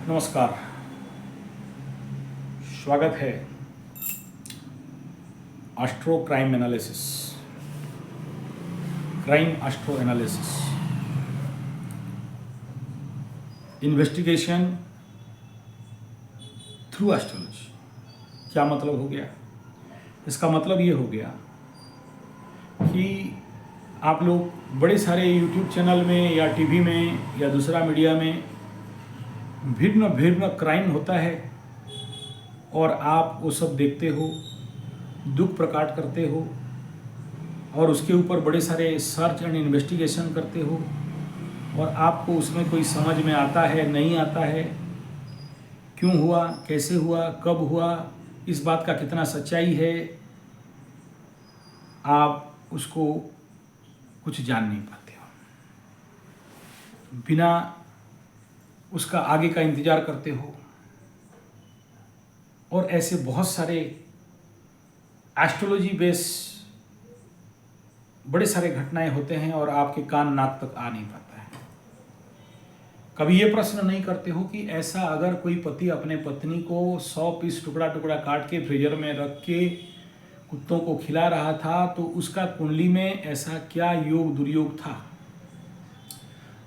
नमस्कार, स्वागत है astro crime analysis, crime astro analysis, investigation through astrology. क्या मतलब हो गया? इसका मतलब ये हो गया कि आप लोग बड़े सारे यूट्यूब चैनल में या टीवी में या दूसरा मीडिया में भिन्न भिन्न क्राइम होता है और आप वो सब देखते हो, दुख प्रकट करते हो और उसके ऊपर बड़े सारे सर्च एंड इन्वेस्टिगेशन करते हो और आपको उसमें कोई समझ में आता है, नहीं आता है, क्यों हुआ, कैसे हुआ, कब हुआ, इस बात का कितना सच्चाई है, आप उसको कुछ जान नहीं पाते हो। बिना उसका आगे का इंतज़ार करते हो और ऐसे बहुत सारे एस्ट्रोलॉजी बेस बड़े सारे घटनाएं होते हैं और आपके कान नाक तक आ नहीं पाता है। कभी ये प्रश्न नहीं करते हो कि ऐसा अगर कोई पति अपने पत्नी को 100 पीस टुकड़ा टुकड़ा काट के फ्रीजर में रख के कुत्तों को खिला रहा था तो उसका कुंडली में ऐसा क्या योग दुर्योग था?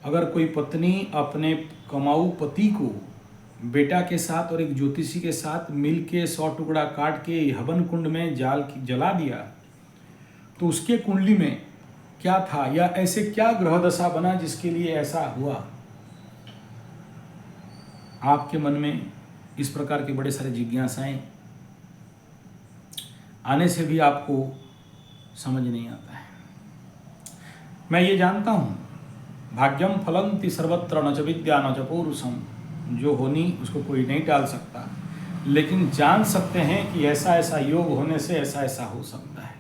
अगर कोई पत्नी अपने कमाऊ पति को बेटा के साथ और एक ज्योतिषी के साथ मिल के 100 टुकड़ा काट के हवन कुंड में जला दिया तो उसके कुंडली में क्या था या ऐसे क्या ग्रह दशा बना जिसके लिए ऐसा हुआ? आपके मन में इस प्रकार के बड़े सारे जिज्ञासाएं आने से भी आपको समझ नहीं आता है। मैं ये जानता हूँ, भाग्यम फलंति सर्वत्र न च विद्या न च पौरुषम, जो होनी उसको कोई नहीं टाल सकता, लेकिन जान सकते हैं कि ऐसा ऐसा योग होने से ऐसा ऐसा हो सकता है।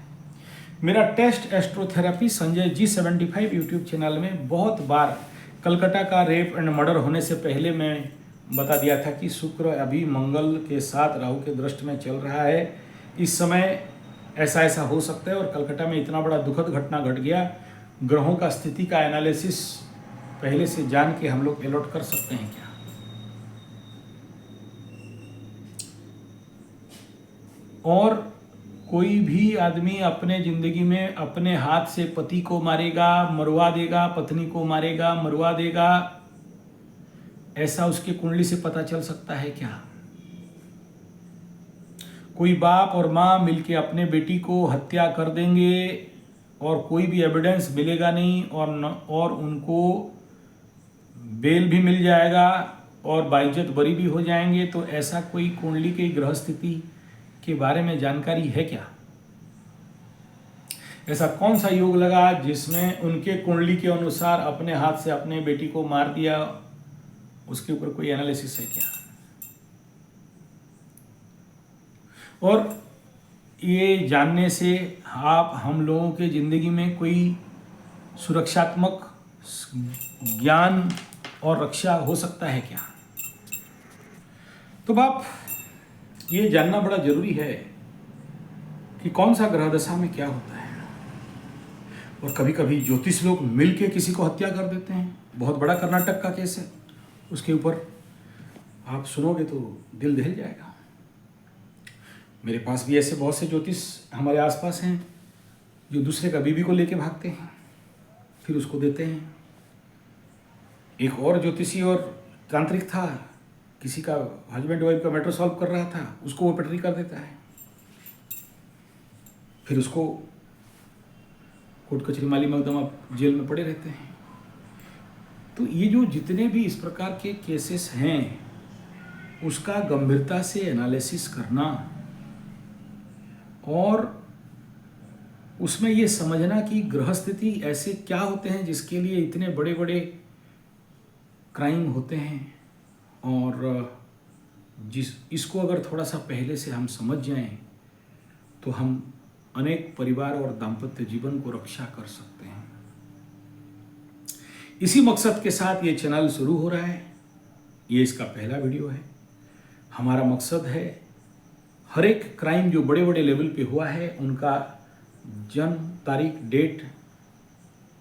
मेरा test astrotherapy Sanjay G75 YouTube channel में बहुत बार कलकत्ता का रेप एंड मर्डर होने से पहले मैं बता दिया था कि शुक्र अभी मंगल के साथ राहु के दृष्टि में चल रहा है, इस समय ऐसा ऐसा हो सकता है और कलकत्ता में इतना बड़ा दुखद घटना घट गया। ग्रहों का स्थिति का एनालिसिस पहले से जान के हम लोग अलॉट कर सकते हैं क्या? और कोई भी आदमी अपने जिंदगी में अपने हाथ से पति को मारेगा, मरवा देगा, पत्नी को मारेगा, मरवा देगा, ऐसा उसके कुंडली से पता चल सकता है क्या? कोई बाप और माँ मिलके अपने बेटी को हत्या कर देंगे और कोई भी एविडेंस मिलेगा नहीं और उनको बेल भी मिल जाएगा और बाइज्जत बरी भी हो जाएंगे, तो ऐसा कोई कुंडली की ग्रह स्थिति के बारे में जानकारी है क्या? ऐसा कौन सा योग लगा जिसमें उनके कुंडली के अनुसार अपने हाथ से अपने बेटी को मार दिया? उसके ऊपर कोई एनालिसिस है क्या? और ये जानने से हम लोगों के ज़िंदगी में कोई सुरक्षात्मक ज्ञान और रक्षा हो सकता है क्या? तो बाप ये जानना बड़ा जरूरी है कि कौन सा ग्रह दशा में क्या होता है। और कभी कभी ज्योतिष लोग मिल के किसी को हत्या कर देते हैं। बहुत बड़ा कर्नाटक का केस है, उसके ऊपर आप सुनोगे तो दिल दहल जाएगा। मेरे पास भी ऐसे बहुत से ज्योतिष हमारे आसपास हैं जो दूसरे का बीवी को लेके भागते हैं, फिर उसको देते हैं। एक और ज्योतिषी और तांत्रिक था, किसी का हस्बैंड वाइफ का मैटर सॉल्व कर रहा था, उसको वो पेटरी कर देता है, फिर उसको कोर्ट कचहरी माली मकदमा जेल में पड़े रहते हैं। तो ये जो जितने भी इस प्रकार के केसेस हैं उसका गंभीरता से एनालिसिस करना और उसमें ये समझना कि ग्रह स्थिति ऐसे क्या होते हैं जिसके लिए इतने बड़े बड़े क्राइम होते हैं, और इसको अगर थोड़ा सा पहले से हम समझ जाएं तो हम अनेक परिवार और दाम्पत्य जीवन को रक्षा कर सकते हैं। इसी मकसद के साथ ये चैनल शुरू हो रहा है। ये इसका पहला वीडियो है। हमारा मकसद है हर एक क्राइम जो बड़े बड़े लेवल पे हुआ है उनका जन्म तारीख, date,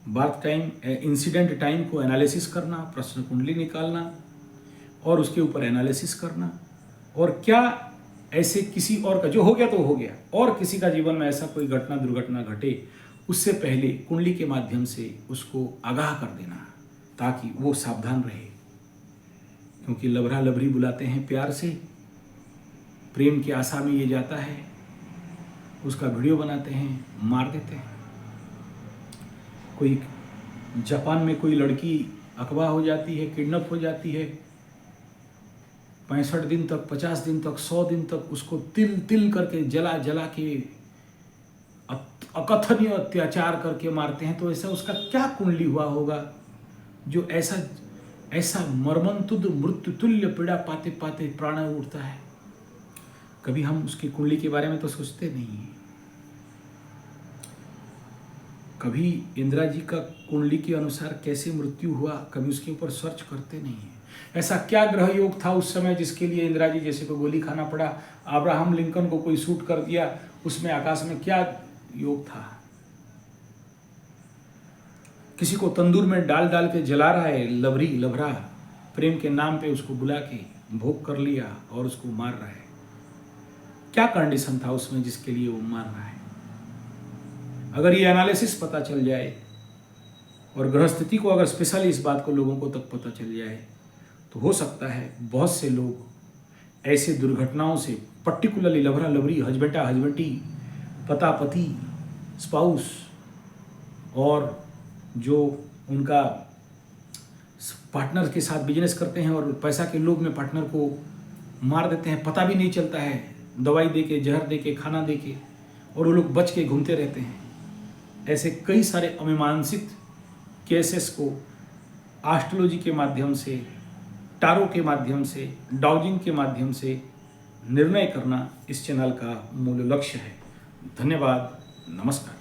birth time, incident time को एनालिसिस करना, प्रश्न कुंडली निकालना, और उसके ऊपर एनालिसिस करना, और क्या ऐसे किसी और का, जो हो गया तो हो गया, और किसी का जीवन में ऐसा कोई घटना दुर्घटना घटे उससे पहले कुंडली के माध्यम से उसको आगाह कर देना ताकि वो सावधान रहे। क्योंकि लभरा लभरी बुलाते हैं प्यार से, प्रेम की आशा में ये जाता है, उसका वीडियो बनाते हैं, मार देते हैं। कोई जापान में कोई लड़की अगवा हो जाती है, किडनैप हो जाती है, 65 दिन तक, 50 दिन तक, 100 दिन तक उसको तिल तिल करके जला जला के अकथनीय अत्याचार करके मारते हैं। तो ऐसा उसका क्या कुंडली हुआ होगा जो ऐसा मर्मंतुद मृत्यु तुल्य पीड़ा पाते पाते प्राण उठता है। कभी हम उसकी कुंडली के बारे में तो सोचते नहीं हैं। कभी इंदिरा जी का कुंडली के अनुसार कैसे मृत्यु हुआ, कभी उसके ऊपर सर्च करते नहीं हैं। ऐसा क्या ग्रह योग था उस समय जिसके लिए इंदिरा जी जैसे को गोली खाना पड़ा, अब्राहम लिंकन को कोई शूट कर दिया, उसमें आकाश में क्या योग था। किसी को तंदूर में डाल डाल के जला रहा है, लभरा प्रेम के नाम पे उसको बुला के भोग कर लिया और उसको मार रहा है। क्या कंडीशन था उसमें जिसके लिए वो मार रहा है। अगर ये एनालिसिस पता चल जाए और ग्रह स्थिति को अगर स्पेशली इस बात को लोगों को तक पता चल जाए तो हो सकता है बहुत से लोग ऐसे दुर्घटनाओं से, पर्टिकुलरली लभरा लभरी, हस्बेंडा हस्बेंडी, पता पति, स्पाउस, और जो उनका पार्टनर के साथ बिजनेस करते हैं और पैसा के लोभ में पार्टनर को मार देते हैं, पता भी नहीं चलता है, दवाई दे के, जहर दे के, खाना दे के, और वो लोग बच के घूमते रहते हैं। ऐसे कई सारे अमीमांसित केसेस को एस्ट्रोलॉजी के माध्यम से, टारो के माध्यम से, डाउजिंग के माध्यम से निर्णय करना इस चैनल का मूल लक्ष्य है। धन्यवाद, नमस्कार।